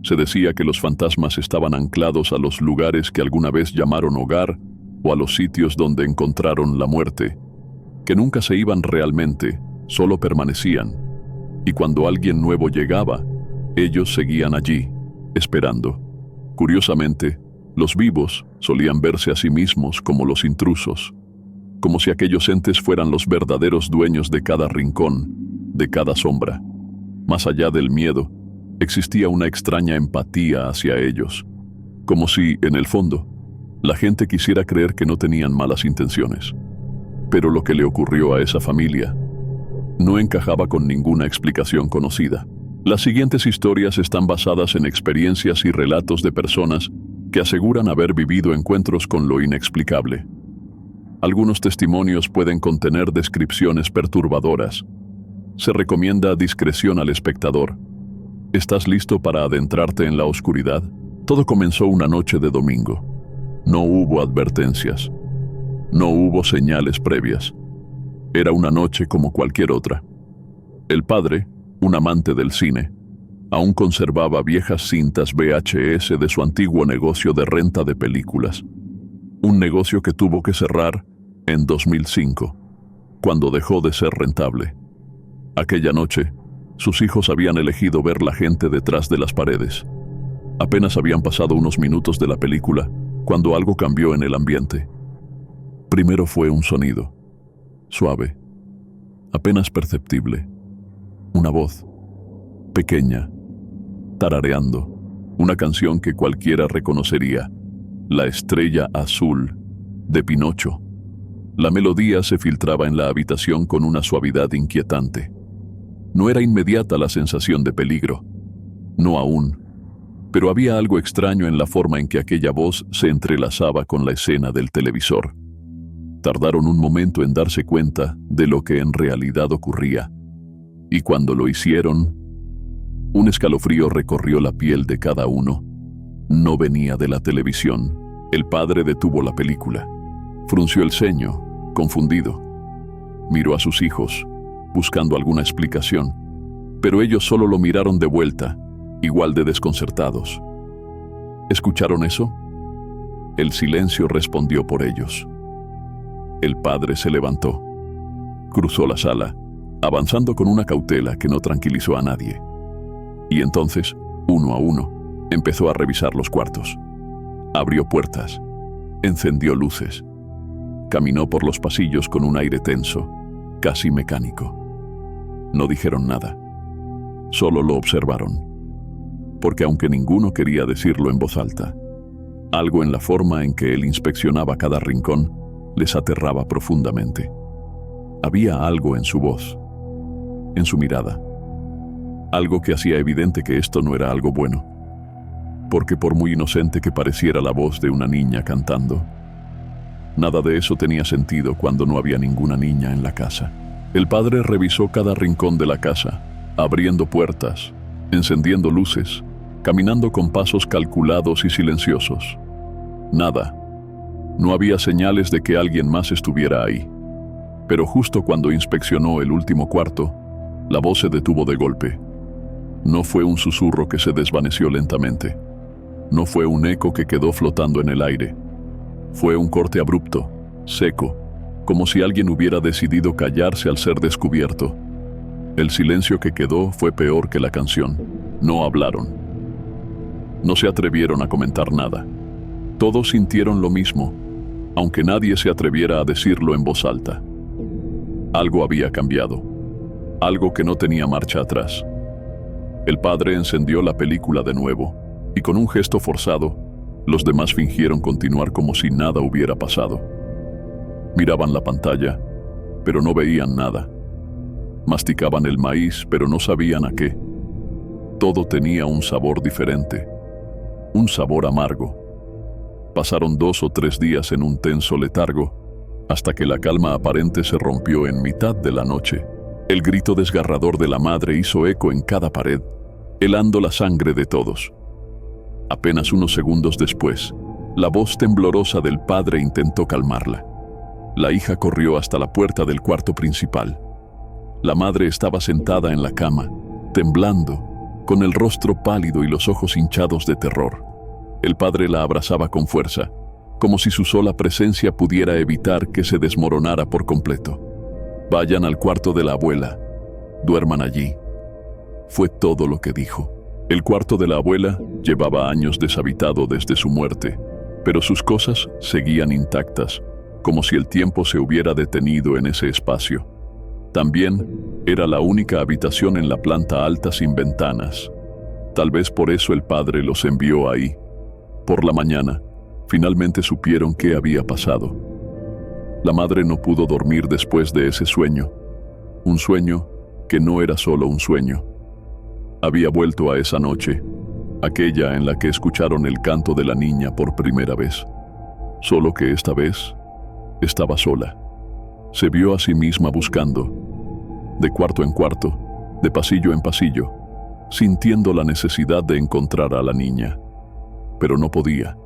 Se decía que los fantasmas estaban anclados a los lugares que alguna vez llamaron hogar o a los sitios donde encontraron la muerte, que nunca se iban realmente, solo permanecían, y cuando alguien nuevo llegaba, ellos seguían allí, esperando. Curiosamente, los vivos solían verse a sí mismos como los intrusos, como si aquellos entes fueran los verdaderos dueños de cada rincón, de cada sombra. Más allá del miedo, existía una extraña empatía hacia ellos, como si, en el fondo, la gente quisiera creer que no tenían malas intenciones. Pero lo que le ocurrió a esa familia no encajaba con ninguna explicación conocida. Las siguientes historias están basadas en experiencias y relatos de personas que aseguran haber vivido encuentros con lo inexplicable. Algunos testimonios pueden contener descripciones perturbadoras. Se recomienda discreción al espectador. ¿Estás listo para adentrarte en la oscuridad? Todo comenzó una noche de domingo. No hubo advertencias. No hubo señales previas. Era una noche como cualquier otra. El padre, un amante del cine, aún conservaba viejas cintas VHS de su antiguo negocio de renta de películas. Un negocio que tuvo que cerrar en 2005, cuando dejó de ser rentable. Aquella noche, sus hijos habían elegido ver la gente detrás de las paredes. Apenas habían pasado unos minutos de la película, cuando algo cambió en el ambiente. Primero fue un sonido, suave, apenas perceptible. Una voz, pequeña, tarareando, una canción que cualquiera reconocería, La estrella azul, de Pinocho. La melodía se filtraba en la habitación con una suavidad inquietante. No era inmediata la sensación de peligro, no aún, pero había algo extraño en la forma en que aquella voz se entrelazaba con la escena del televisor. Tardaron un momento en darse cuenta de lo que en realidad ocurría, y cuando lo hicieron, un escalofrío recorrió la piel de cada uno. No venía de la televisión. El padre detuvo la película. Frunció el ceño, confundido. Miró a sus hijos, buscando alguna explicación, pero ellos solo lo miraron de vuelta, igual de desconcertados. ¿Escucharon eso? El silencio respondió por ellos. El padre se levantó. Cruzó la sala, avanzando con una cautela que no tranquilizó a nadie. Y entonces, uno a uno, empezó a revisar los cuartos. Abrió puertas, encendió luces, caminó por los pasillos con un aire tenso, casi mecánico. No dijeron nada, solo lo observaron, porque aunque ninguno quería decirlo en voz alta, algo en la forma en que él inspeccionaba cada rincón les aterraba profundamente. Había algo en su voz, en su mirada, algo que hacía evidente que esto no era algo bueno, porque por muy inocente que pareciera la voz de una niña cantando, nada de eso tenía sentido cuando no había ninguna niña en la casa. El padre revisó cada rincón de la casa, abriendo puertas, encendiendo luces, caminando con pasos calculados y silenciosos. Nada. No había señales de que alguien más estuviera ahí. Pero justo cuando inspeccionó el último cuarto, la voz se detuvo de golpe. No fue un susurro que se desvaneció lentamente. No fue un eco que quedó flotando en el aire. Fue un corte abrupto, seco, como si alguien hubiera decidido callarse al ser descubierto. El silencio que quedó fue peor que la canción. No hablaron. No se atrevieron a comentar nada. Todos sintieron lo mismo, aunque nadie se atreviera a decirlo en voz alta. Algo había cambiado, algo que no tenía marcha atrás. El padre encendió la película de nuevo, y con un gesto forzado, los demás fingieron continuar como si nada hubiera pasado. Miraban la pantalla, pero no veían nada. Masticaban el maíz, pero no sabían a qué. Todo tenía un sabor diferente, un sabor amargo. Pasaron 2 o 3 días en un tenso letargo, hasta que la calma aparente se rompió en mitad de la noche. El grito desgarrador de la madre hizo eco en cada pared, helando la sangre de todos. Apenas unos segundos después, la voz temblorosa del padre intentó calmarla. La hija corrió hasta la puerta del cuarto principal. La madre estaba sentada en la cama, temblando, con el rostro pálido y los ojos hinchados de terror. El padre la abrazaba con fuerza, como si su sola presencia pudiera evitar que se desmoronara por completo. «Vayan al cuarto de la abuela, duerman allí», fue todo lo que dijo. El cuarto de la abuela llevaba años deshabitado desde su muerte, pero sus cosas seguían intactas, como si el tiempo se hubiera detenido en ese espacio. También era la única habitación en la planta alta sin ventanas. Tal vez por eso el padre los envió ahí. Por la mañana, finalmente supieron qué había pasado. La madre no pudo dormir después de ese sueño. Un sueño que no era solo un sueño. Había vuelto a esa noche, aquella en la que escucharon el canto de la niña por primera vez. Solo que esta vez estaba sola. Se vio a sí misma buscando, de cuarto en cuarto, de pasillo en pasillo, sintiendo la necesidad de encontrar a la niña. Pero no podía.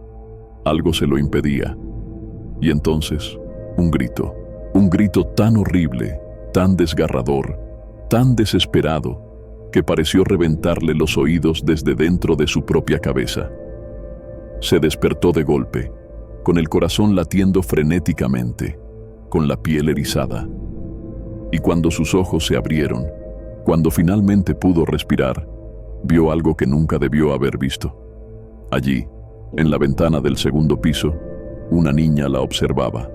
Algo se lo impedía. Y entonces, un grito tan horrible, tan desgarrador, tan desesperado, que pareció reventarle los oídos desde dentro de su propia cabeza. Se despertó de golpe, con el corazón latiendo frenéticamente, con la piel erizada. Y cuando sus ojos se abrieron, cuando finalmente pudo respirar, vio algo que nunca debió haber visto. Allí, en la ventana del segundo piso, una niña la observaba.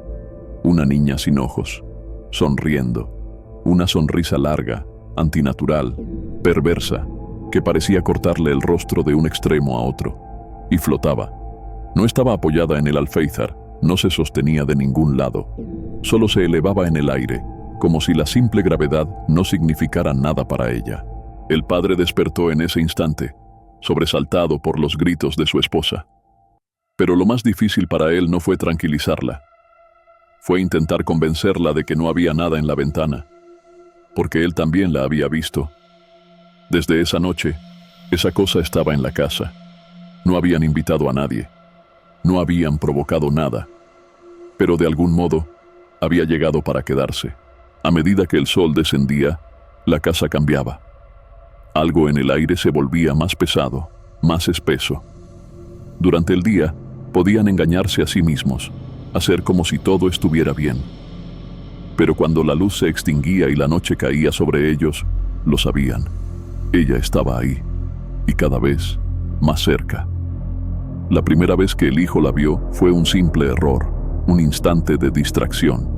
Una niña sin ojos, sonriendo, una sonrisa larga, antinatural, perversa, que parecía cortarle el rostro de un extremo a otro, y flotaba. No estaba apoyada en el alféizar, no se sostenía de ningún lado, solo se elevaba en el aire, como si la simple gravedad no significara nada para ella. El padre despertó en ese instante, sobresaltado por los gritos de su esposa. Pero lo más difícil para él no fue tranquilizarla. Fue intentar convencerla de que no había nada en la ventana, porque él también la había visto. Desde esa noche, esa cosa estaba en la casa. No habían invitado a nadie. No habían provocado nada. Pero de algún modo, había llegado para quedarse. A medida que el sol descendía, la casa cambiaba. Algo en el aire se volvía más pesado, más espeso. Durante el día, podían engañarse a sí mismos, hacer como si todo estuviera bien. Pero cuando la luz se extinguía y la noche caía sobre ellos, lo sabían. Ella estaba ahí, y cada vez más cerca. La primera vez que el hijo la vio fue un simple error, un instante de distracción.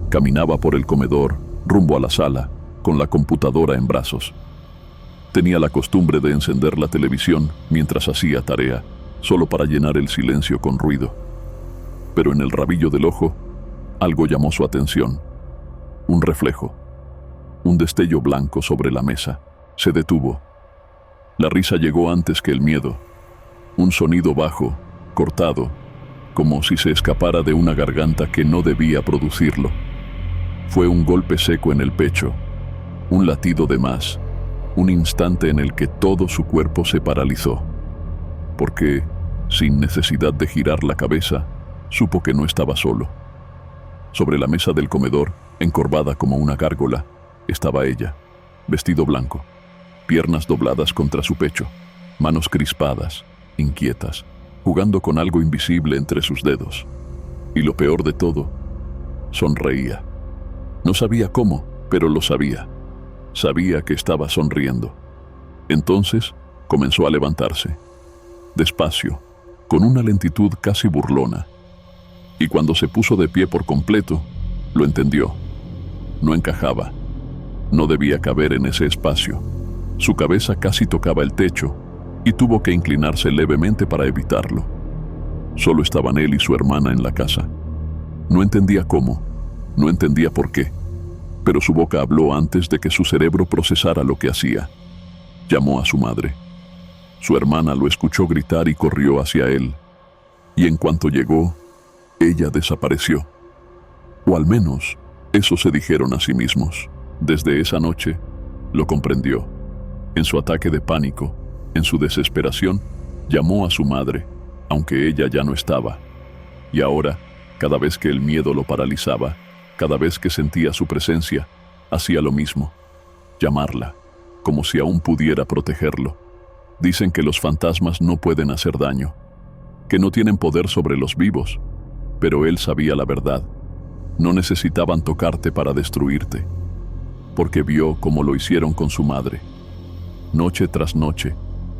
Caminaba por el comedor, rumbo a la sala, con la computadora en brazos. Tenía la costumbre de encender la televisión mientras hacía tarea, solo para llenar el silencio con ruido. Pero en el rabillo del ojo, algo llamó su atención. Un reflejo. Un destello blanco sobre la mesa. Se detuvo. La risa llegó antes que el miedo. Un sonido bajo, cortado, como si se escapara de una garganta que no debía producirlo. Fue un golpe seco en el pecho, un latido de más, un instante en el que todo su cuerpo se paralizó. Porque, sin necesidad de girar la cabeza, supo que no estaba solo. Sobre la mesa del comedor, encorvada como una gárgola, estaba ella, vestido blanco, piernas dobladas contra su pecho, manos crispadas, inquietas, jugando con algo invisible entre sus dedos. Y lo peor de todo, sonreía. No sabía cómo, pero lo sabía. Sabía que estaba sonriendo. Entonces comenzó a levantarse, despacio, con una lentitud casi burlona. Y cuando se puso de pie por completo, lo entendió. No encajaba. No debía caber en ese espacio. Su cabeza casi tocaba el techo y tuvo que inclinarse levemente para evitarlo. Solo estaban él y su hermana en la casa. No entendía cómo, no entendía por qué, pero su boca habló antes de que su cerebro procesara lo que hacía. Llamó a su madre. Su hermana lo escuchó gritar y corrió hacia él. Y en cuanto llegó, ella desapareció. O al menos, eso se dijeron a sí mismos. Desde esa noche, lo comprendió. En su ataque de pánico, en su desesperación, llamó a su madre, aunque ella ya no estaba. Y ahora, cada vez que el miedo lo paralizaba, cada vez que sentía su presencia, hacía lo mismo. Llamarla, como si aún pudiera protegerlo. Dicen que los fantasmas no pueden hacer daño, que no tienen poder sobre los vivos, pero él sabía la verdad. No necesitaban tocarte para destruirte, porque vio cómo lo hicieron con su madre. Noche tras noche,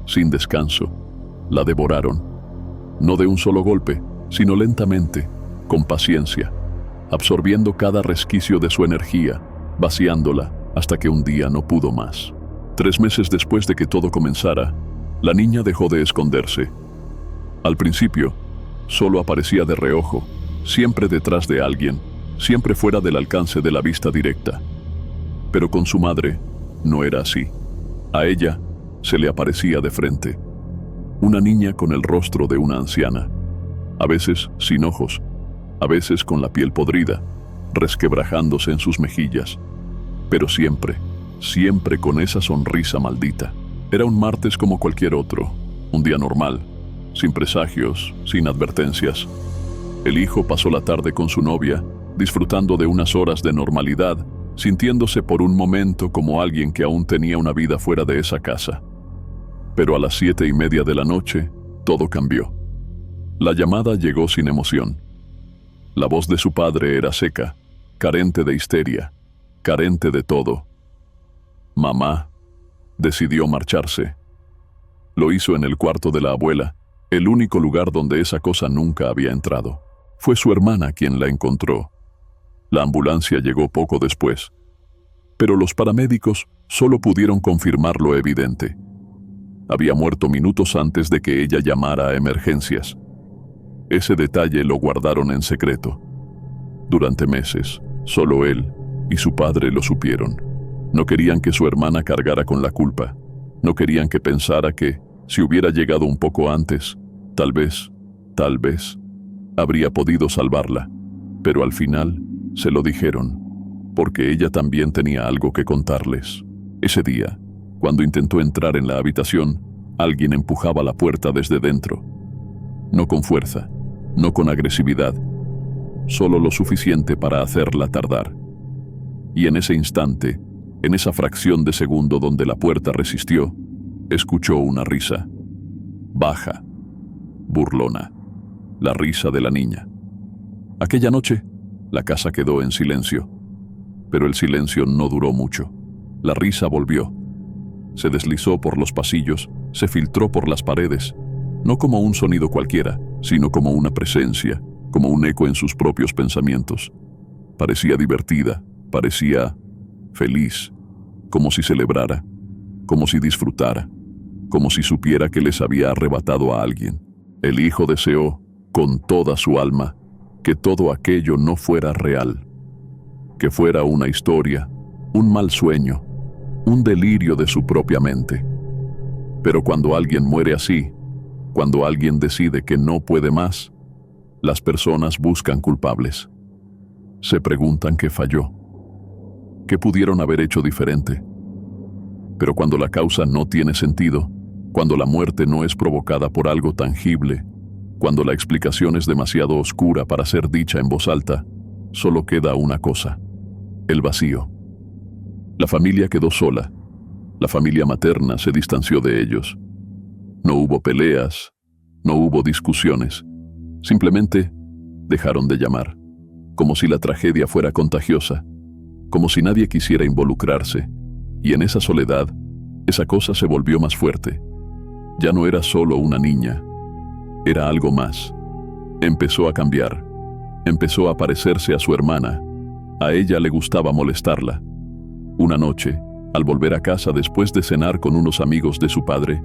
sin descanso, la devoraron, no de un solo golpe, sino lentamente, con paciencia, absorbiendo cada resquicio de su energía, vaciándola hasta que un día no pudo más. 3 meses después de que todo comenzara, la niña dejó de esconderse. Al principio, solo aparecía de reojo, siempre detrás de alguien, siempre fuera del alcance de la vista directa. Pero con su madre no era así. A ella se le aparecía de frente. Una niña con el rostro de una anciana, a veces sin ojos, a veces con la piel podrida, resquebrajándose en sus mejillas, pero siempre, siempre con esa sonrisa maldita. Era un martes como cualquier otro, un día normal, sin presagios, sin advertencias. El hijo pasó la tarde con su novia, disfrutando de unas horas de normalidad, sintiéndose por un momento como alguien que aún tenía una vida fuera de esa casa. Pero a las 7:30 de la noche, todo cambió. La llamada llegó sin emoción. La voz de su padre era seca, carente de histeria, carente de todo. Mamá decidió marcharse. Lo hizo en el cuarto de la abuela, el único lugar donde esa cosa nunca había entrado. Fue su hermana quien la encontró. La ambulancia llegó poco después, pero los paramédicos solo pudieron confirmar lo evidente. Había muerto minutos antes de que ella llamara a emergencias. Ese detalle lo guardaron en secreto. Durante meses, solo él y su padre lo supieron. No querían que su hermana cargara con la culpa. No querían que pensara que, si hubiera llegado un poco antes, tal vez, habría podido salvarla. Pero al final, se lo dijeron, porque ella también tenía algo que contarles. Ese día, cuando intentó entrar en la habitación, alguien empujaba la puerta desde dentro. No con fuerza, no con agresividad, solo lo suficiente para hacerla tardar. Y en ese instante, en esa fracción de segundo donde la puerta resistió, escuchó una risa. Baja, burlona, la risa de la niña. Aquella noche, la casa quedó en silencio, pero el silencio no duró mucho. La risa volvió. Se deslizó por los pasillos, se filtró por las paredes, no como un sonido cualquiera, sino como una presencia, como un eco en sus propios pensamientos. Parecía divertida, parecía feliz, como si celebrara, como si disfrutara, como si supiera que les había arrebatado a alguien. El hijo deseó, con toda su alma, que todo aquello no fuera real, que fuera una historia, un mal sueño, un delirio de su propia mente. Pero cuando alguien muere así, cuando alguien decide que no puede más, las personas buscan culpables. Se preguntan qué falló, qué pudieron haber hecho diferente. Pero cuando la causa no tiene sentido, cuando la muerte no es provocada por algo tangible, cuando la explicación es demasiado oscura para ser dicha en voz alta, solo queda una cosa: el vacío. La familia quedó sola. La familia materna se distanció de ellos. No hubo peleas, no hubo discusiones. Simplemente dejaron de llamar, como si la tragedia fuera contagiosa, como si nadie quisiera involucrarse. Y en esa soledad, esa cosa se volvió más fuerte. Ya no era solo una niña, era algo más. Empezó a cambiar, empezó a parecerse a su hermana. A ella le gustaba molestarla. Una noche, al volver a casa después de cenar con unos amigos de su padre,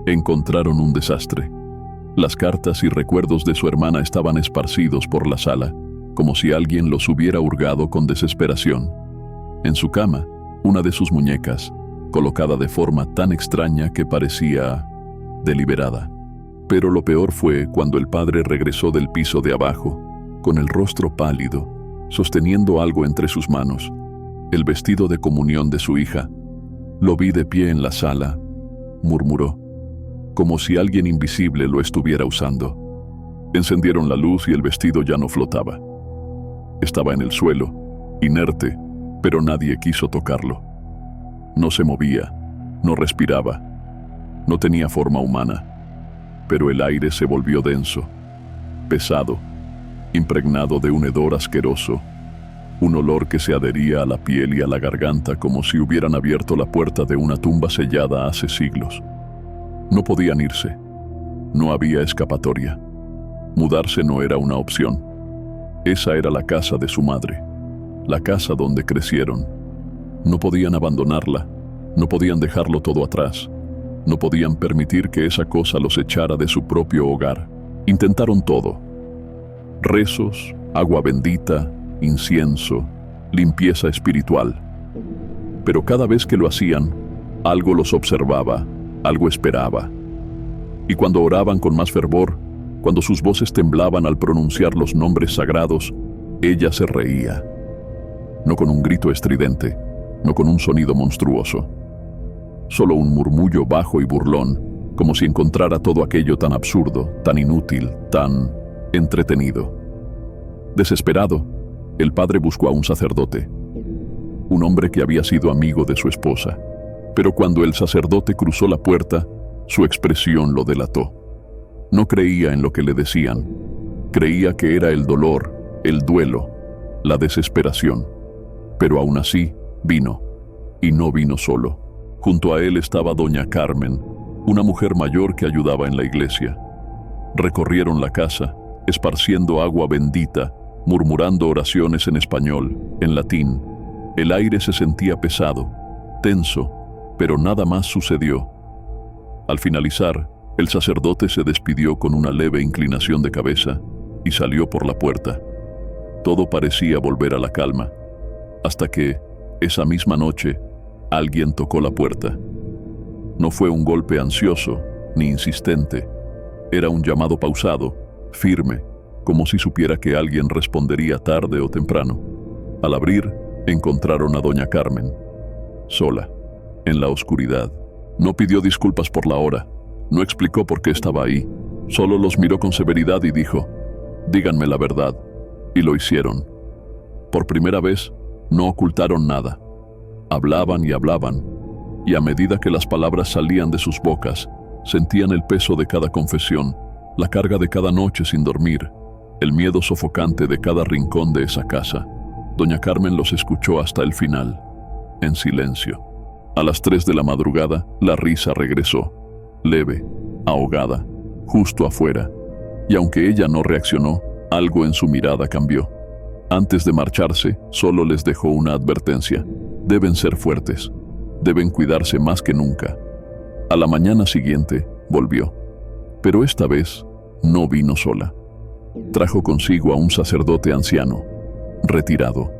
encontraron un desastre. Las cartas y recuerdos de su hermana estaban esparcidos por la sala, como si alguien los hubiera hurgado con desesperación. En su cama, una de sus muñecas, colocada de forma tan extraña que parecía deliberada. Pero lo peor fue cuando el padre regresó del piso de abajo, con el rostro pálido, sosteniendo algo entre sus manos, el vestido de comunión de su hija. Lo vi de pie en la sala, murmuró, como si alguien invisible lo estuviera usando. Encendieron la luz y el vestido ya no flotaba. Estaba en el suelo, inerte, pero nadie quiso tocarlo. No se movía, No respiraba. No tenía forma humana. Pero el aire se volvió denso, pesado, impregnado de un hedor asqueroso, un olor que se adhería a la piel y a la garganta como si hubieran abierto la puerta de una tumba sellada hace siglos. No podían irse. No había escapatoria. Mudarse no era una opción. Esa era la casa de su madre, la casa donde crecieron. No podían abandonarla, no podían dejarlo todo atrás, no podían permitir que esa cosa los echara de su propio hogar. Intentaron todo: rezos, agua bendita, incienso, limpieza espiritual. Pero cada vez que lo hacían, algo los observaba, algo esperaba. Y cuando oraban con más fervor, cuando sus voces temblaban al pronunciar los nombres sagrados, ella se reía. No con un grito estridente, no con un sonido monstruoso. Solo un murmullo bajo y burlón, como si encontrara todo aquello tan absurdo, tan inútil, tan entretenido. Desesperado, el padre buscó a un sacerdote, un hombre que había sido amigo de su esposa. Pero cuando el sacerdote cruzó la puerta, su expresión lo delató. No creía en lo que le decían. Creía que era el dolor, el duelo, la desesperación. Pero aún así, vino. Y no vino solo. Junto a él estaba doña Carmen, una mujer mayor que ayudaba en la iglesia. Recorrieron la casa, esparciendo agua bendita, murmurando oraciones en español, en latín. El aire se sentía pesado, tenso, pero nada más sucedió. Al finalizar, el sacerdote se despidió con una leve inclinación de cabeza y salió por la puerta. Todo parecía volver a la calma, hasta que, esa misma noche, alguien tocó la puerta. No fue un golpe ansioso ni insistente. Era un llamado pausado, firme, como si supiera que alguien respondería tarde o temprano. Al abrir, encontraron a doña Carmen, sola, en la oscuridad. No pidió disculpas por la hora, no explicó por qué estaba ahí, solo los miró con severidad y dijo: «Díganme la verdad», y lo hicieron. Por primera vez, no ocultaron nada. Hablaban y hablaban, y a medida que las palabras salían de sus bocas, sentían el peso de cada confesión, la carga de cada noche sin dormir, el miedo sofocante de cada rincón de esa casa. Doña Carmen los escuchó hasta el final, en silencio. A las 3 de la madrugada, la risa regresó, leve, ahogada, justo afuera, y aunque ella no reaccionó, algo en su mirada cambió. Antes de marcharse, solo les dejó una advertencia: deben ser fuertes, deben cuidarse más que nunca. A la mañana siguiente, volvió, pero esta vez no vino sola. Trajo consigo a un sacerdote anciano, retirado,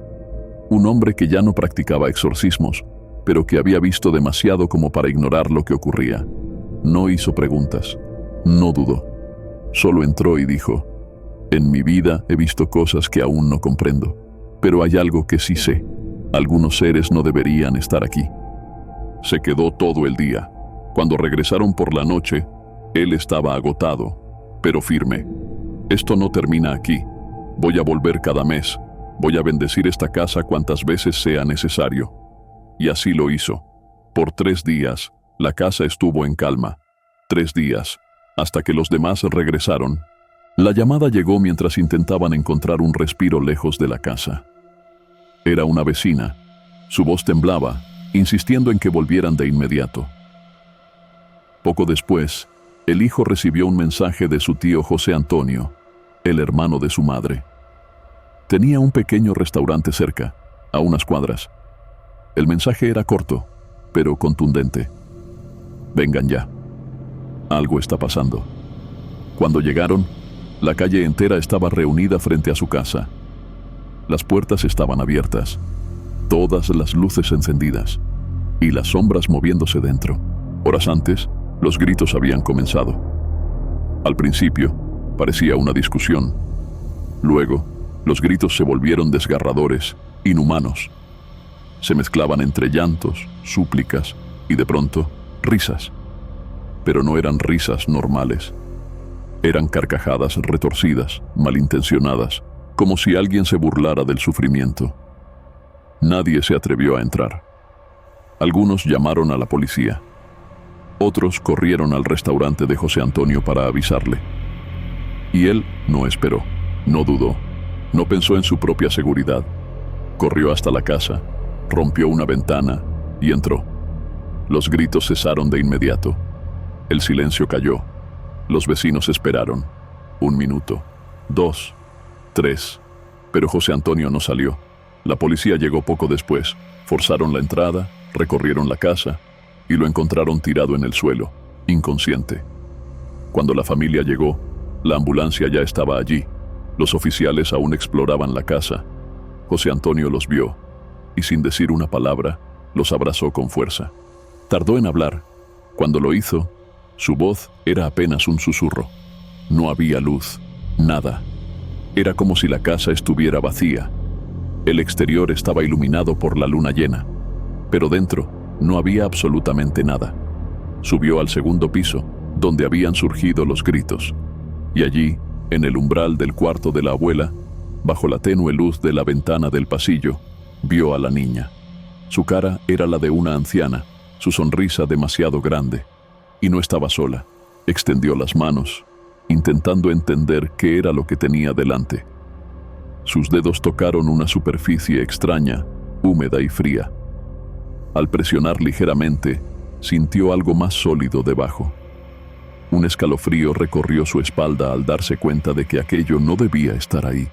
un hombre que ya no practicaba exorcismos, pero que había visto demasiado como para ignorar lo que ocurría. No hizo preguntas, no dudó, solo entró y dijo: «En mi vida he visto cosas que aún no comprendo, pero hay algo que sí sé: algunos seres no deberían estar aquí». Se quedó todo el día. Cuando regresaron por la noche, él estaba agotado, pero firme. «Esto no termina aquí. Voy a volver cada mes. Voy a bendecir esta casa cuantas veces sea necesario». Y así lo hizo. Por 3 días, la casa estuvo en calma. 3 días, hasta que los demás regresaron. La llamada llegó mientras intentaban encontrar un respiro lejos de la casa. Era una vecina. Su voz temblaba, insistiendo en que volvieran de inmediato. Poco después, el hijo recibió un mensaje de su tío José Antonio, el hermano de su madre. Tenía un pequeño restaurante cerca, a unas cuadras. El mensaje era corto, pero contundente: «Vengan ya. Algo está pasando». Cuando llegaron, la calle entera estaba reunida frente a su casa. Las puertas estaban abiertas, todas las luces encendidas, y las sombras moviéndose dentro. Horas antes, los gritos habían comenzado. Al principio, parecía una discusión. Luego, los gritos se volvieron desgarradores, inhumanos. Se mezclaban entre llantos, súplicas y, de pronto, risas. Pero no eran risas normales. Eran carcajadas retorcidas, malintencionadas, como si alguien se burlara del sufrimiento. Nadie se atrevió a entrar. Algunos llamaron a la policía, Otros corrieron al restaurante de José Antonio para avisarle. Y él no esperó, no dudó, no pensó en su propia seguridad. Corrió hasta la casa, rompió una ventana y entró. Los gritos cesaron de inmediato. El silencio cayó. Los vecinos esperaron. 1 minuto, 2, 3. Pero José Antonio no salió. La policía llegó poco después. Forzaron la entrada, recorrieron la casa y lo encontraron tirado en el suelo, inconsciente. Cuando la familia llegó, la ambulancia ya estaba allí. Los oficiales aún exploraban la casa. José Antonio los vio y, sin decir una palabra, los abrazó con fuerza. Tardó en hablar. Cuando lo hizo, su voz era apenas un susurro. No había luz, nada. Era como si la casa estuviera vacía. El exterior estaba iluminado por la luna llena, pero dentro no había absolutamente nada. Subió al segundo piso, donde habían surgido los gritos, y allí, en el umbral del cuarto de la abuela, bajo la tenue luz de la ventana del pasillo, vio a la niña. Su cara era la de una anciana, su sonrisa demasiado grande, y no estaba sola. Extendió las manos, intentando entender qué era lo que tenía delante. Sus dedos tocaron una superficie extraña, húmeda y fría. Al presionar ligeramente, sintió algo más sólido debajo. Un escalofrío recorrió su espalda al darse cuenta de que aquello no debía estar ahí.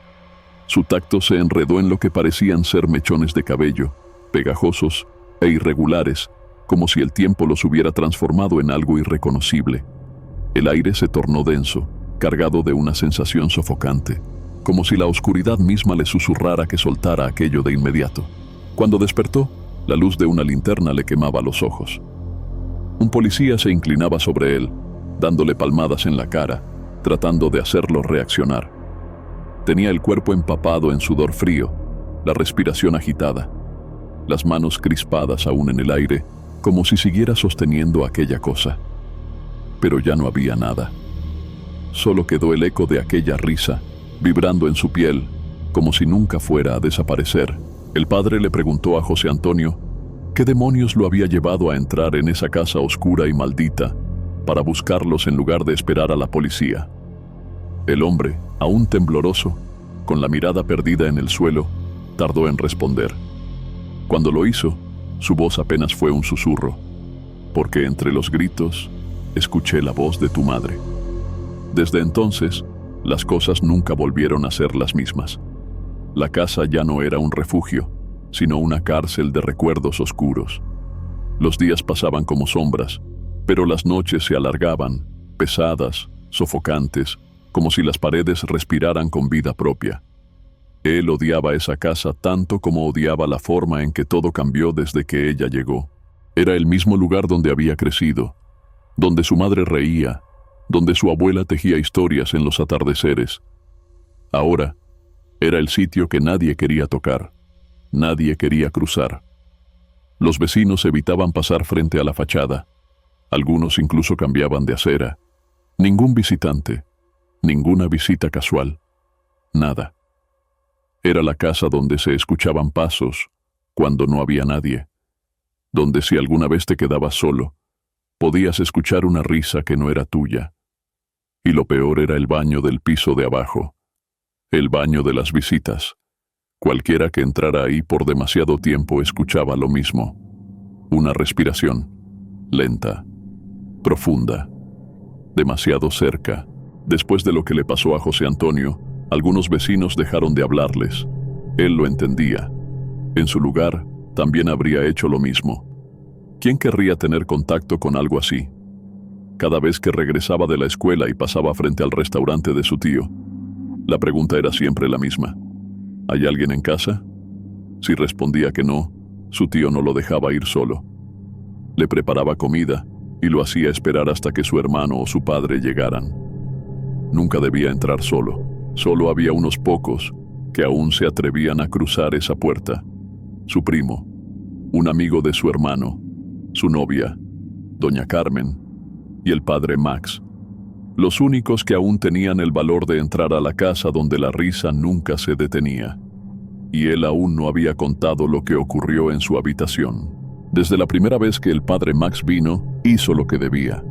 Su tacto se enredó en lo que parecían ser mechones de cabello, pegajosos e irregulares, como si el tiempo los hubiera transformado en algo irreconocible. El aire se tornó denso, cargado de una sensación sofocante, como si la oscuridad misma le susurrara que soltara aquello de inmediato. Cuando despertó, la luz de una linterna le quemaba los ojos. Un policía se inclinaba sobre él, dándole palmadas en la cara, tratando de hacerlo reaccionar. Tenía el cuerpo empapado en sudor frío, la respiración agitada, las manos crispadas aún en el aire, como si siguiera sosteniendo aquella cosa. Pero ya no había nada. Solo quedó el eco de aquella risa, vibrando en su piel, como si nunca fuera a desaparecer. El padre le preguntó a José Antonio qué demonios lo había llevado a entrar en esa casa oscura y maldita para buscarlos en lugar de esperar a la policía. El hombre, aún tembloroso, con la mirada perdida en el suelo, tardó en responder. Cuando lo hizo, su voz apenas fue un susurro, porque entre los gritos escuché la voz de tu madre. Desde entonces, las cosas nunca volvieron a ser las mismas. La casa ya no era un refugio, sino una cárcel de recuerdos oscuros. Los días pasaban como sombras, pero las noches se alargaban, pesadas, sofocantes, como si las paredes respiraran con vida propia. Él odiaba esa casa tanto como odiaba la forma en que todo cambió desde que ella llegó. Era el mismo lugar donde había crecido, donde su madre reía, donde su abuela tejía historias en los atardeceres. Ahora, era el sitio que nadie quería tocar, nadie quería cruzar. Los vecinos evitaban pasar frente a la fachada. Algunos incluso cambiaban de acera. Ningún visitante, ninguna visita casual, nada. Era la casa donde se escuchaban pasos cuando no había nadie, donde si alguna vez te quedabas solo, podías escuchar una risa que no era tuya. Y lo peor era el baño del piso de abajo, el baño de las visitas. Cualquiera que entrara ahí por demasiado tiempo escuchaba lo mismo. Una respiración, lenta, profunda, demasiado cerca. Después de lo que le pasó a José Antonio, algunos vecinos dejaron de hablarles. Él lo entendía. En su lugar, también habría hecho lo mismo. ¿Quién querría tener contacto con algo así? Cada vez que regresaba de la escuela y pasaba frente al restaurante de su tío, la pregunta era siempre la misma. ¿Hay alguien en casa? Si respondía que no, su tío no lo dejaba ir solo. Le preparaba comida y lo hacía esperar hasta que su hermano o su padre llegaran. Nunca debía entrar solo. Solo había unos pocos que aún se atrevían a cruzar esa puerta. Su primo, un amigo de su hermano, su novia, doña Carmen, y el padre Max. Los únicos que aún tenían el valor de entrar a la casa donde la risa nunca se detenía. Y él aún no había contado lo que ocurrió en su habitación. Desde la primera vez que el padre Max vino, hizo lo que debía.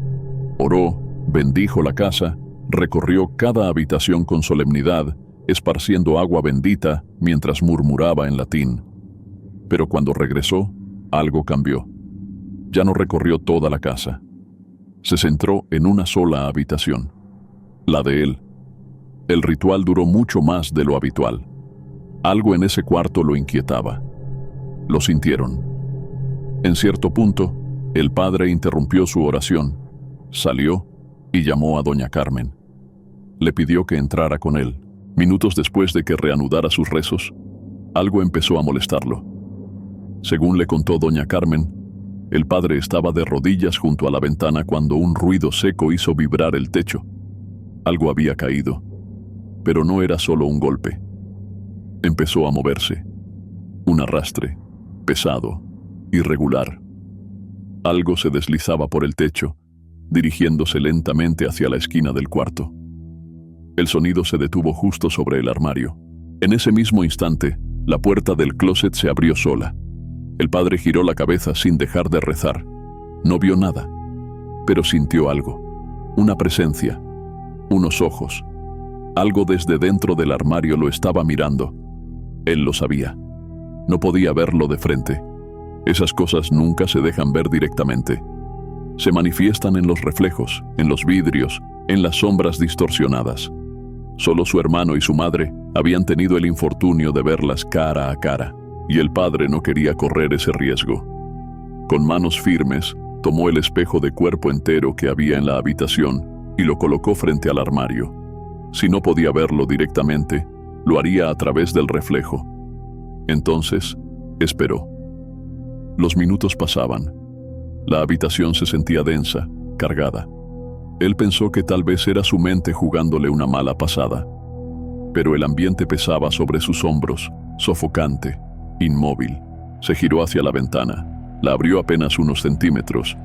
Oró, bendijo la casa, recorrió cada habitación con solemnidad, esparciendo agua bendita mientras murmuraba en latín. Pero cuando regresó, algo cambió. Ya no recorrió toda la casa. Se centró en una sola habitación, la de él. El ritual duró mucho más de lo habitual. Algo en ese cuarto lo inquietaba. Lo sintieron. En cierto punto, el padre interrumpió su oración, salió y llamó a doña Carmen. Le pidió que entrara con él. Minutos después de que reanudara sus rezos, algo empezó a molestarlo. Según le contó doña Carmen, el padre estaba de rodillas junto a la ventana cuando un ruido seco hizo vibrar el techo. Algo había caído, pero no era solo un golpe. Empezó a moverse. Un arrastre, pesado, irregular. Algo se deslizaba por el techo, dirigiéndose lentamente hacia la esquina del cuarto. El sonido se detuvo justo sobre el armario. En ese mismo instante, la puerta del closet se abrió sola. El padre giró la cabeza sin dejar de rezar. No vio nada, pero sintió algo. Una presencia, unos ojos. Algo desde dentro del armario lo estaba mirando. Él lo sabía. No podía verlo de frente. Esas cosas nunca se dejan ver directamente. Se manifiestan en los reflejos, en los vidrios, en las sombras distorsionadas. Solo su hermano y su madre habían tenido el infortunio de verlas cara a cara, y el padre no quería correr ese riesgo. Con manos firmes, tomó el espejo de cuerpo entero que había en la habitación y lo colocó frente al armario. Si no podía verlo directamente, lo haría a través del reflejo. Entonces, esperó. Los minutos pasaban. La habitación se sentía densa, cargada. Él pensó que tal vez era su mente jugándole una mala pasada. Pero el ambiente pesaba sobre sus hombros, sofocante, inmóvil. Se giró hacia la ventana. La abrió apenas unos centímetros,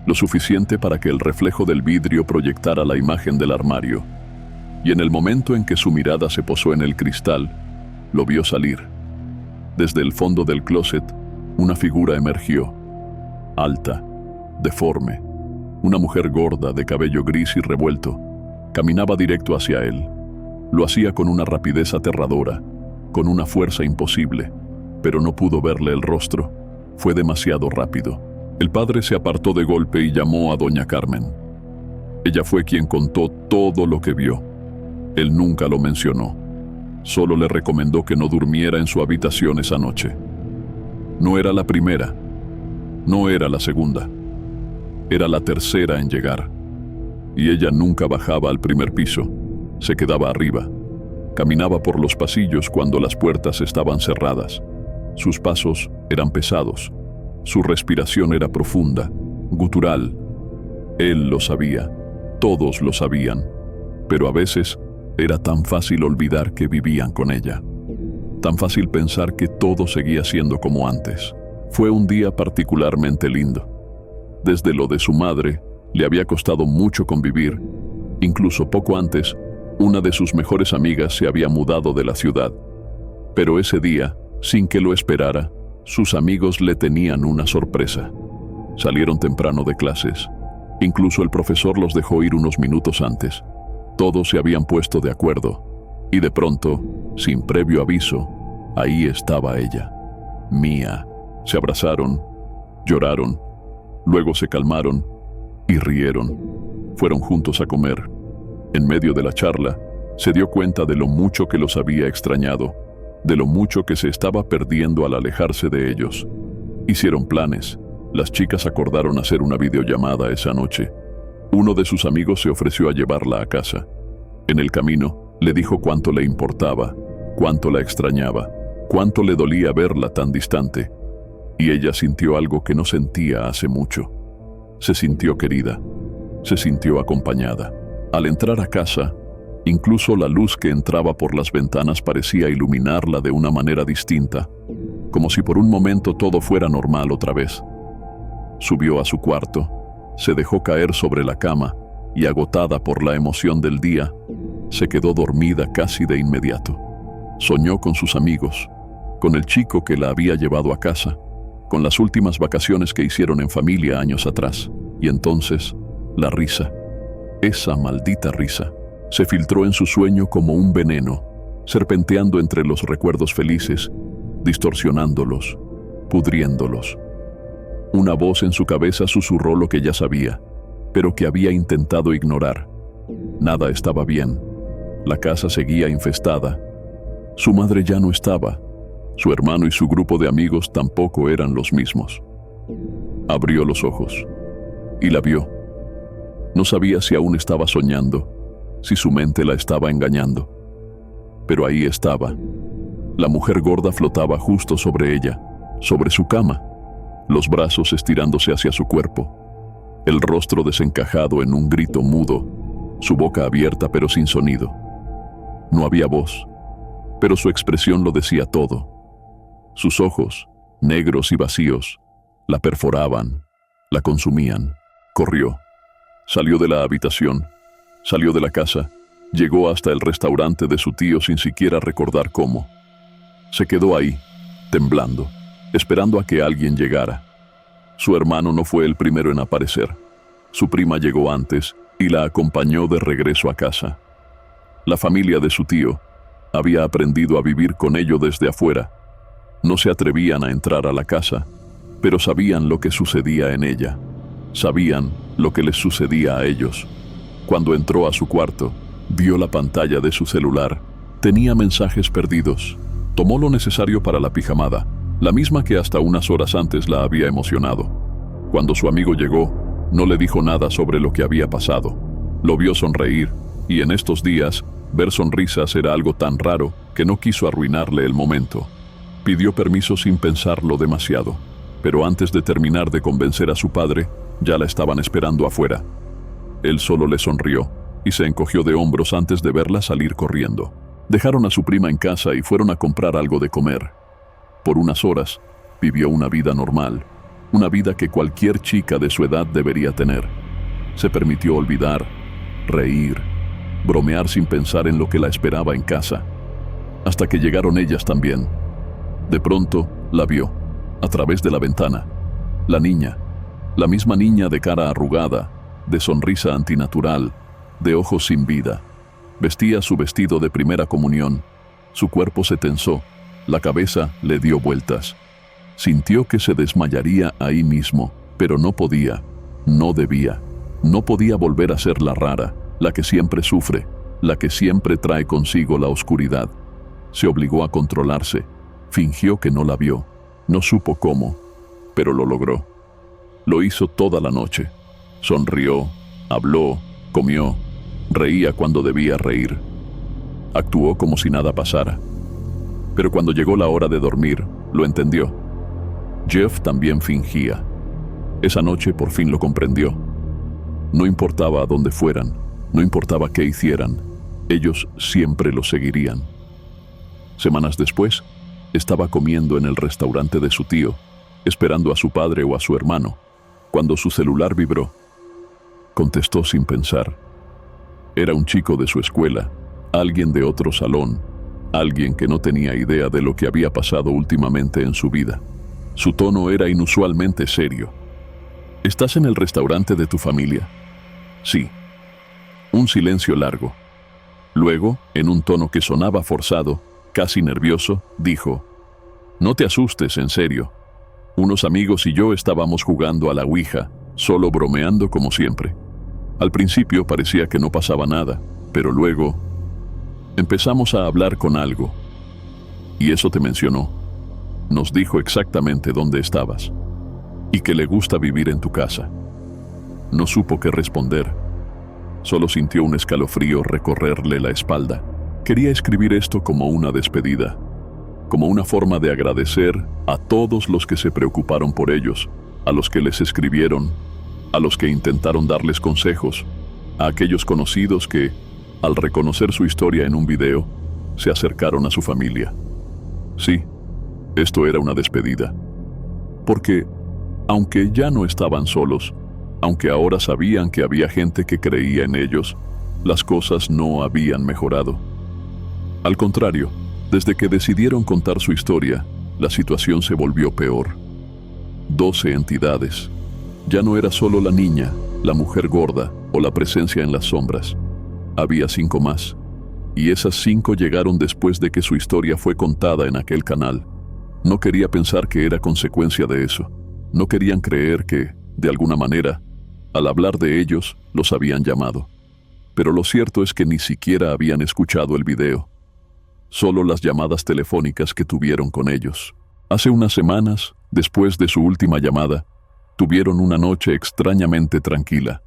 lo suficiente para que el reflejo del vidrio proyectara la imagen del armario. Y en el momento en que su mirada se posó en el cristal, lo vio salir. Desde el fondo del closet, una figura emergió. Alta, deforme, una mujer gorda de cabello gris y revuelto. Caminaba directo hacia él. Lo hacía con una rapidez aterradora, con una fuerza imposible, pero no pudo verle el rostro. Fue demasiado rápido. El padre se apartó de golpe y llamó a doña Carmen. Ella fue quien contó todo lo que vio. Él nunca lo mencionó. Solo le recomendó que no durmiera en su habitación esa noche. No era la primera, no era la segunda. Era la tercera en llegar. Y ella nunca bajaba al primer piso. Se quedaba arriba. Caminaba por los pasillos cuando las puertas estaban cerradas. Sus pasos eran pesados. Su respiración era profunda, gutural. Él lo sabía. Todos lo sabían. Pero a veces era tan fácil olvidar que vivían con ella. Tan fácil pensar que todo seguía siendo como antes. Fue un día particularmente lindo. Desde lo de su madre, le había costado mucho convivir. Incluso poco antes, una de sus mejores amigas se había mudado de la ciudad. Pero ese día, sin que lo esperara, sus amigos le tenían una sorpresa. Salieron temprano de clases. Incluso el profesor los dejó ir unos minutos antes. Todos se habían puesto de acuerdo. Y de pronto, sin previo aviso, ahí estaba ella, Mía. Se abrazaron, lloraron, luego se calmaron y rieron. Fueron juntos a comer. En medio de la charla, se dio cuenta de lo mucho que los había extrañado, de lo mucho que se estaba perdiendo al alejarse de ellos. Hicieron planes. Las chicas acordaron hacer una videollamada esa noche. Uno de sus amigos se ofreció a llevarla a casa. En el camino, le dijo cuánto le importaba, cuánto la extrañaba, cuánto le dolía verla tan distante. Y ella sintió algo que no sentía hace mucho. Se sintió querida, se sintió acompañada. Al entrar a casa, incluso la luz que entraba por las ventanas parecía iluminarla de una manera distinta, como si por un momento todo fuera normal otra vez. Subió a su cuarto, se dejó caer sobre la cama y, agotada por la emoción del día, se quedó dormida casi de inmediato. Soñó con sus amigos, con el chico que la había llevado a casa, con las últimas vacaciones que hicieron en familia años atrás. Y entonces, la risa, esa maldita risa, se filtró en su sueño como un veneno, serpenteando entre los recuerdos felices, distorsionándolos, pudriéndolos. Una voz en su cabeza susurró lo que ya sabía, pero que había intentado ignorar. Nada estaba bien. La casa seguía infestada. Su madre ya no estaba. Su hermano y su grupo de amigos tampoco eran los mismos. Abrió los ojos y la vio. No sabía si aún estaba soñando, si su mente la estaba engañando. Pero ahí estaba. La mujer gorda flotaba justo sobre ella, sobre su cama, los brazos estirándose hacia su cuerpo, el rostro desencajado en un grito mudo, su boca abierta pero sin sonido. No había voz, pero su expresión lo decía todo. Sus ojos, negros y vacíos, la perforaban, la consumían. Corrió, salió de la habitación, salió de la casa, llegó hasta el restaurante de su tío sin siquiera recordar cómo. Se quedó ahí, temblando, esperando a que alguien llegara. Su hermano no fue el primero en aparecer. Su prima llegó antes y la acompañó de regreso a casa. La familia de su tío había aprendido a vivir con ello desde afuera. No se atrevían a entrar a la casa, pero sabían lo que sucedía en ella. Sabían lo que les sucedía a ellos. Cuando entró a su cuarto, vio la pantalla de su celular. Tenía mensajes perdidos. Tomó lo necesario para la pijamada, la misma que hasta unas horas antes la había emocionado. Cuando su amigo llegó, no le dijo nada sobre lo que había pasado. Lo vio sonreír, y en estos días, ver sonrisas era algo tan raro que no quiso arruinarle el momento. Pidió permiso sin pensarlo demasiado, pero antes de terminar de convencer a su padre, ya la estaban esperando afuera. Él solo le sonrió y se encogió de hombros antes de verla salir corriendo. Dejaron a su prima en casa y fueron a comprar algo de comer. Por unas horas, vivió una vida normal, una vida que cualquier chica de su edad debería tener. Se permitió olvidar, reír, bromear sin pensar en lo que la esperaba en casa, hasta que llegaron ellas también. De pronto, la vio, a través de la ventana. La niña, la misma niña de cara arrugada, de sonrisa antinatural, de ojos sin vida. Vestía su vestido de primera comunión. Su cuerpo se tensó, la cabeza le dio vueltas. Sintió que se desmayaría ahí mismo, pero no podía, no debía. No podía volver a ser la rara, la que siempre sufre, la que siempre trae consigo la oscuridad. Se obligó a controlarse, fingió que no la vio, no supo cómo, pero lo logró. Lo hizo toda la noche. Sonrió, habló, comió, reía cuando debía reír. Actuó como si nada pasara. Pero cuando llegó la hora de dormir, lo entendió. Jeff también fingía. Esa noche por fin lo comprendió. No importaba a dónde fueran, no importaba qué hicieran, ellos siempre lo seguirían. Semanas después, estaba comiendo en el restaurante de su tío, esperando a su padre o a su hermano, cuando su celular vibró. Contestó sin pensar. Era un chico de su escuela, alguien de otro salón, alguien que no tenía idea de lo que había pasado últimamente en su vida. Su tono era inusualmente serio. ¿Estás en el restaurante de tu familia? Sí. Un silencio largo. Luego, en un tono que sonaba forzado, casi nervioso, dijo: «No te asustes, en serio. Unos amigos y yo estábamos jugando a la Ouija, solo bromeando como siempre. Al principio parecía que no pasaba nada, pero luego empezamos a hablar con algo. Y eso te mencionó. Nos dijo exactamente dónde estabas y que le gusta vivir en tu casa». No supo qué responder. Solo sintió un escalofrío recorrerle la espalda. Quería escribir esto como una despedida, como una forma de agradecer a todos los que se preocuparon por ellos, a los que les escribieron, a los que intentaron darles consejos, a aquellos conocidos que, al reconocer su historia en un video, se acercaron a su familia. Sí, esto era una despedida. Porque, aunque ya no estaban solos, aunque ahora sabían que había gente que creía en ellos, las cosas no habían mejorado. Al contrario, desde que decidieron contar su historia, la situación se volvió peor. 12 entidades. Ya no era solo la niña, la mujer gorda o la presencia en las sombras. Había 5 más. Y esas 5 llegaron después de que su historia fue contada en aquel canal. No quería pensar que era consecuencia de eso. No querían creer que, de alguna manera, al hablar de ellos, los habían llamado. Pero lo cierto es que ni siquiera habían escuchado el video. Solo las llamadas telefónicas que tuvieron con ellos. Hace unas semanas, después de su última llamada, tuvieron una noche extrañamente tranquila.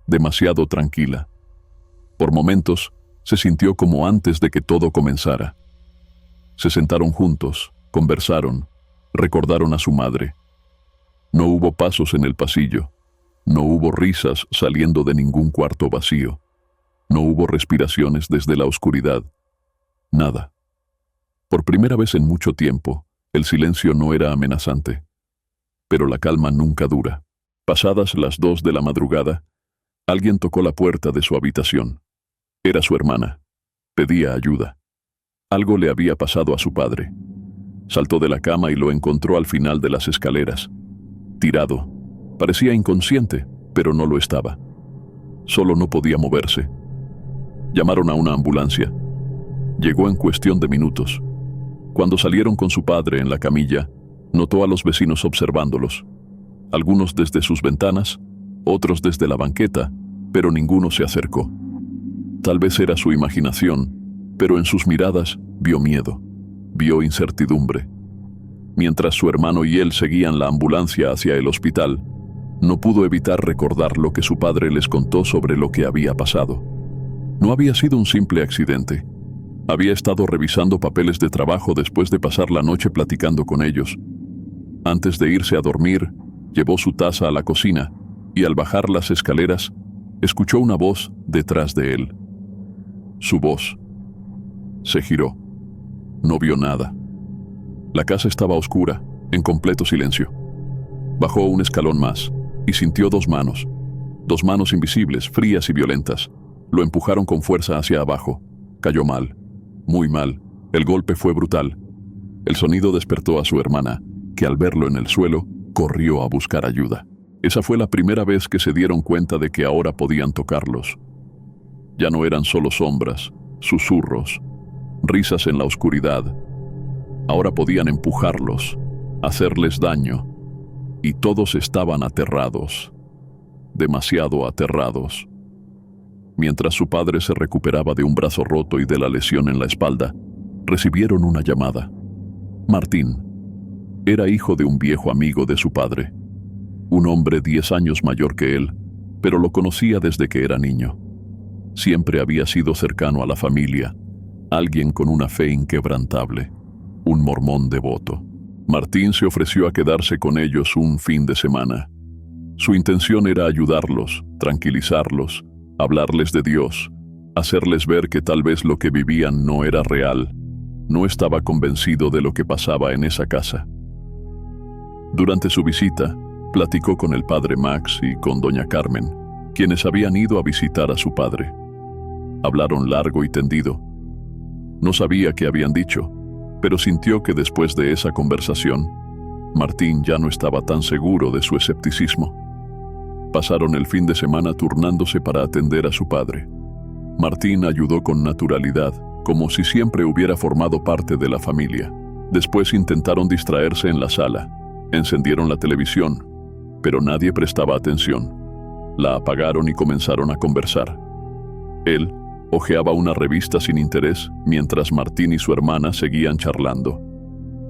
Demasiado tranquila. Por momentos, se sintió como antes de que todo comenzara. Se sentaron juntos, conversaron, recordaron a su madre. No hubo pasos en el pasillo. No hubo risas saliendo de ningún cuarto vacío. No hubo respiraciones desde la oscuridad. Nada. Por primera vez en mucho tiempo, el silencio no era amenazante. Pero la calma nunca dura. Pasadas las 2 de la madrugada, alguien tocó la puerta de su habitación. Era su hermana. Pedía ayuda. Algo le había pasado a su padre. Saltó de la cama y lo encontró al final de las escaleras. Tirado. Parecía inconsciente, pero no lo estaba. Solo no podía moverse. Llamaron a una ambulancia. Llegó en cuestión de minutos. Cuando salieron con su padre en la camilla, notó a los vecinos observándolos. Algunos desde sus ventanas, otros desde la banqueta, pero ninguno se acercó. Tal vez era su imaginación, pero en sus miradas vio miedo, vio incertidumbre. Mientras su hermano y él seguían la ambulancia hacia el hospital, no pudo evitar recordar lo que su padre les contó sobre lo que había pasado. No había sido un simple accidente. Había estado revisando papeles de trabajo después de pasar la noche platicando con ellos. Antes de irse a dormir, llevó su taza a la cocina y al bajar las escaleras, escuchó una voz detrás de él. Su voz. Se giró. No vio nada. La casa estaba oscura, en completo silencio. Bajó un escalón más y sintió 2 manos. 2 manos invisibles, frías y violentas. Lo empujaron con fuerza hacia abajo. Cayó mal. Muy mal. El golpe fue brutal. El sonido despertó a su hermana, que al verlo en el suelo, corrió a buscar ayuda. Esa fue la primera vez que se dieron cuenta de que ahora podían tocarlos. Ya no eran solo sombras, susurros, risas en la oscuridad. Ahora podían empujarlos, hacerles daño. Y todos estaban aterrados. Demasiado aterrados. Mientras su padre se recuperaba de un brazo roto y de la lesión en la espalda, recibieron una llamada. Martín. Era hijo de un viejo amigo de su padre. Un hombre 10 años mayor que él, pero lo conocía desde que era niño. Siempre había sido cercano a la familia, alguien con una fe inquebrantable, un mormón devoto. Martín se ofreció a quedarse con ellos un fin de semana. Su intención era ayudarlos, tranquilizarlos, hablarles de Dios, hacerles ver que tal vez lo que vivían no era real. No estaba convencido de lo que pasaba en esa casa. Durante su visita, platicó con el padre Max y con doña Carmen, quienes habían ido a visitar a su padre. Hablaron largo y tendido. No sabía qué habían dicho, pero sintió que después de esa conversación, Martín ya no estaba tan seguro de su escepticismo. Pasaron el fin de semana turnándose para atender a su padre. Martín ayudó con naturalidad, como si siempre hubiera formado parte de la familia. Después intentaron distraerse en la sala. Encendieron la televisión, pero nadie prestaba atención. La apagaron y comenzaron a conversar. Él hojeaba una revista sin interés, mientras Martín y su hermana seguían charlando.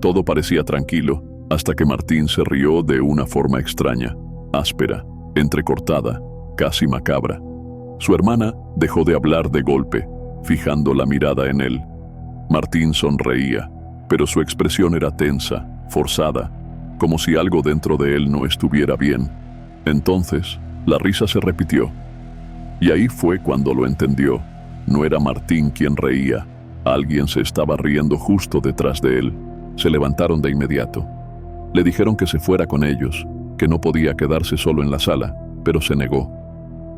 Todo parecía tranquilo, hasta que Martín se rió de una forma extraña, áspera, entrecortada, casi macabra. Su hermana dejó de hablar de golpe, fijando la mirada en él. Martín sonreía, pero su expresión era tensa, forzada, como si algo dentro de él no estuviera bien. Entonces, la risa se repitió. Y ahí fue cuando lo entendió. No era Martín quien reía. Alguien se estaba riendo justo detrás de él. Se levantaron de inmediato. Le dijeron que se fuera con ellos, que no podía quedarse solo en la sala, pero se negó.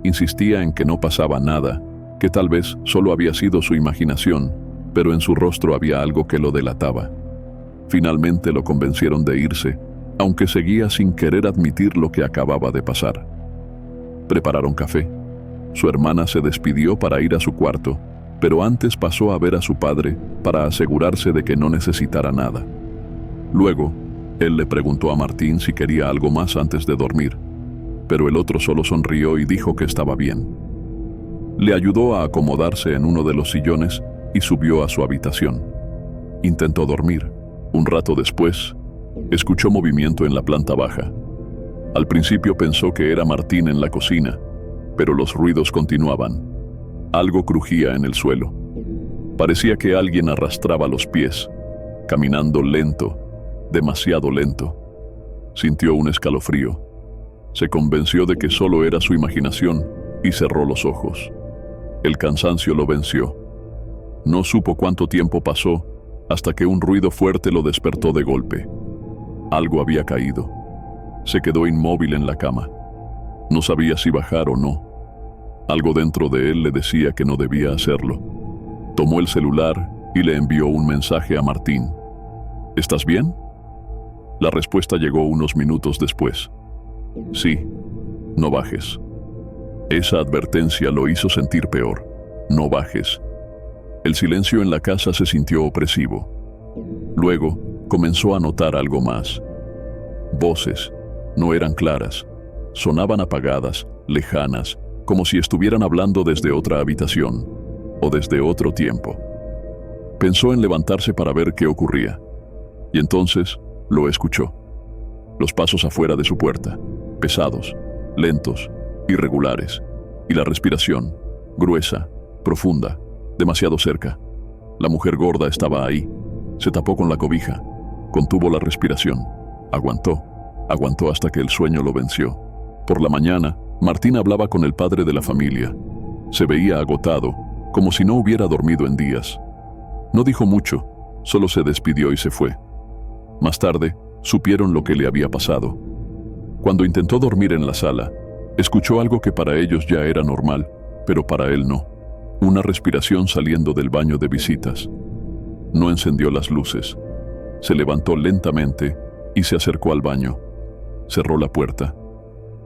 Insistía en que no pasaba nada, que tal vez solo había sido su imaginación, pero en su rostro había algo que lo delataba. Finalmente lo convencieron de irse, aunque seguía sin querer admitir lo que acababa de pasar. Prepararon café. Su hermana se despidió para ir a su cuarto, pero antes pasó a ver a su padre para asegurarse de que no necesitara nada. Luego, él le preguntó a Martín si quería algo más antes de dormir, pero el otro solo sonrió y dijo que estaba bien. Le ayudó a acomodarse en uno de los sillones y subió a su habitación. Intentó dormir. Un rato después, escuchó movimiento en la planta baja. Al principio pensó que era Martín en la cocina, pero los ruidos continuaban. Algo crujía en el suelo. Parecía que alguien arrastraba los pies, caminando lento, demasiado lento. Sintió un escalofrío. Se convenció de que solo era su imaginación y cerró los ojos. El cansancio lo venció. No supo cuánto tiempo pasó hasta que un ruido fuerte lo despertó de golpe. Algo había caído. Se quedó inmóvil en la cama. No sabía si bajar o no. Algo dentro de él le decía que no debía hacerlo. Tomó el celular y le envió un mensaje a Martín. ¿Estás bien? La respuesta llegó unos minutos después. Sí, no bajes. Esa advertencia lo hizo sentir peor. No bajes. El silencio en la casa se sintió opresivo. Luego, comenzó a notar algo más. Voces. No eran claras. Sonaban apagadas, lejanas, como si estuvieran hablando desde otra habitación o desde otro tiempo. Pensó en levantarse para ver qué ocurría. Y entonces lo escuchó. Los pasos afuera de su puerta, pesados, lentos, irregulares, y la respiración, gruesa, profunda, demasiado cerca. La mujer gorda estaba ahí. Se tapó con la cobija, contuvo la respiración, aguantó hasta que el sueño lo venció. Por la mañana, Martín hablaba con el padre de la familia. Se veía agotado, como si no hubiera dormido en días. No dijo mucho, solo se despidió y se fue. Más tarde, supieron lo que le había pasado. Cuando intentó dormir en la sala, escuchó algo que para ellos ya era normal, pero para él no. Una respiración saliendo del baño de visitas. No encendió las luces. Se levantó lentamente y se acercó al baño. Cerró la puerta.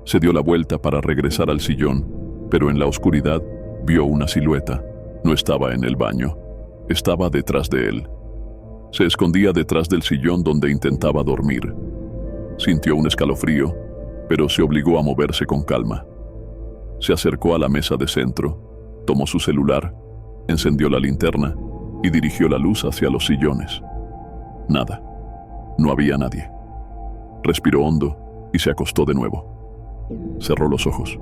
Se dio la vuelta para regresar al sillón, pero en la oscuridad vio una silueta. No estaba en el baño. Estaba detrás de él. Se escondía detrás del sillón donde intentaba dormir. Sintió un escalofrío, pero se obligó a moverse con calma. Se acercó a la mesa de centro, tomó su celular, encendió la linterna y dirigió la luz hacia los sillones. Nada. No había nadie. Respiró hondo y se acostó de nuevo. Cerró los ojos.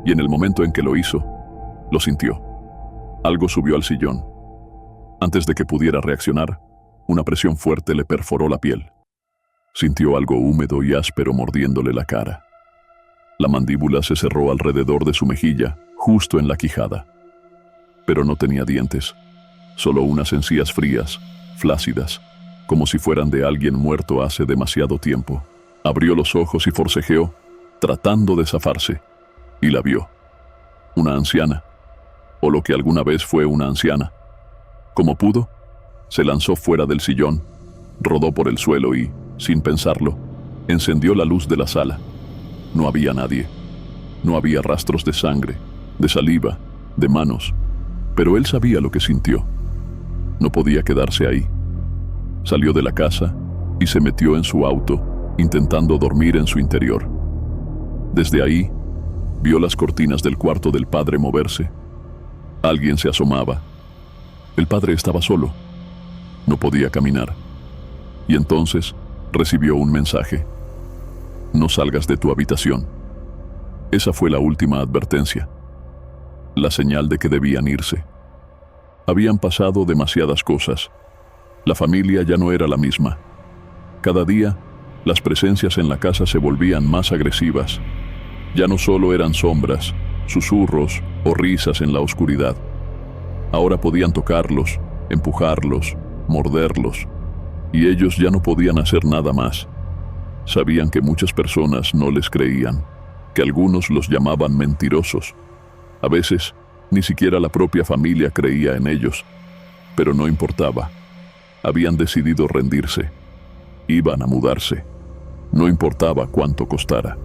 Y en el momento en que lo hizo, lo sintió. Algo subió al sillón. Antes de que pudiera reaccionar, una presión fuerte le perforó la piel. Sintió algo húmedo y áspero mordiéndole la cara. La mandíbula se cerró alrededor de su mejilla, justo en la quijada. Pero no tenía dientes, solo unas encías frías, flácidas, como si fueran de alguien muerto hace demasiado tiempo. Abrió los ojos y forcejeó, tratando de zafarse, y la vio. Una anciana, o lo que alguna vez fue una anciana. Como pudo, se lanzó fuera del sillón, rodó por el suelo y, sin pensarlo, encendió la luz de la sala. No había nadie. No había rastros de sangre, de saliva, de manos, pero él sabía lo que sintió. No podía quedarse ahí. Salió de la casa y se metió en su auto, intentando dormir en su interior. Desde ahí, vio las cortinas del cuarto del padre moverse. Alguien se asomaba. El padre estaba solo. No podía caminar. Y entonces recibió un mensaje. No salgas de tu habitación. Esa fue la última advertencia. La señal de que debían irse. Habían pasado demasiadas cosas. La familia ya no era la misma. Cada día, las presencias en la casa se volvían más agresivas. Ya no solo eran sombras, susurros o risas en la oscuridad. Ahora podían tocarlos, empujarlos, morderlos, y ellos ya no podían hacer nada más. Sabían que muchas personas no les creían, que algunos los llamaban mentirosos. A veces, ni siquiera la propia familia creía en ellos, pero no importaba. Habían decidido rendirse. Iban a mudarse. No importaba cuánto costara.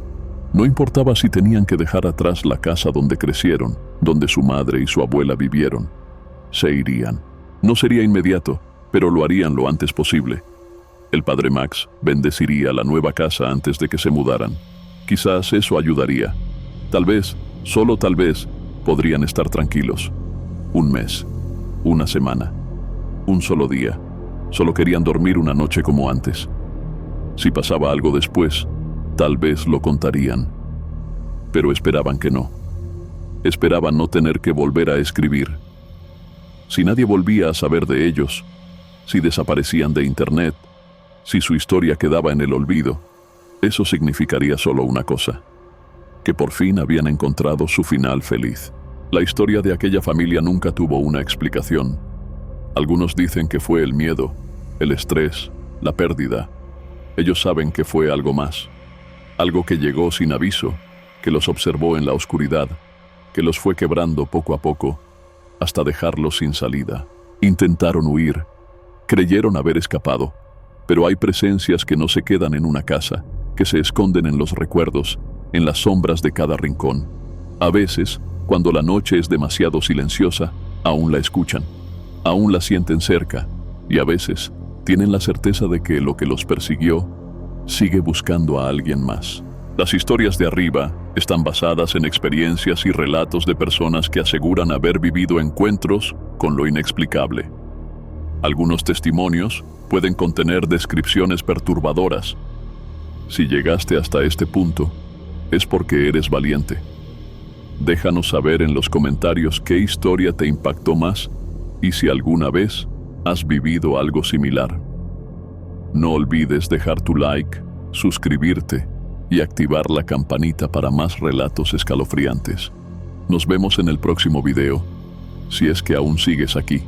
No importaba si tenían que dejar atrás la casa donde crecieron, donde su madre y su abuela vivieron. Se irían. No sería inmediato, pero lo harían lo antes posible. El padre Max bendeciría la nueva casa antes de que se mudaran. Quizás eso ayudaría. Tal vez, solo tal vez, podrían estar tranquilos. Un mes, una semana, un solo día. Solo querían dormir una noche como antes. Si pasaba algo después, tal vez lo contarían. Pero esperaban que no. Esperaban no tener que volver a escribir. Si nadie volvía a saber de ellos, si desaparecían de internet, si su historia quedaba en el olvido, eso significaría solo una cosa: que por fin habían encontrado su final feliz. La historia de aquella familia nunca tuvo una explicación. Algunos dicen que fue el miedo, el estrés, la pérdida. Ellos saben que fue algo más. Algo que llegó sin aviso, que los observó en la oscuridad, que los fue quebrando poco a poco, hasta dejarlos sin salida. Intentaron huir, creyeron haber escapado, pero hay presencias que no se quedan en una casa, que se esconden en los recuerdos, en las sombras de cada rincón. A veces, cuando la noche es demasiado silenciosa, aún la escuchan, aún la sienten cerca, y a veces tienen la certeza de que lo que los persiguió sigue buscando a alguien más. Las historias de arriba están basadas en experiencias y relatos de personas que aseguran haber vivido encuentros con lo inexplicable. Algunos testimonios pueden contener descripciones perturbadoras. Si llegaste hasta este punto, es porque eres valiente. Déjanos saber en los comentarios qué historia te impactó más y si alguna vez has vivido algo similar. No olvides dejar tu like, suscribirte y activar la campanita para más relatos escalofriantes. Nos vemos en el próximo video, si es que aún sigues aquí.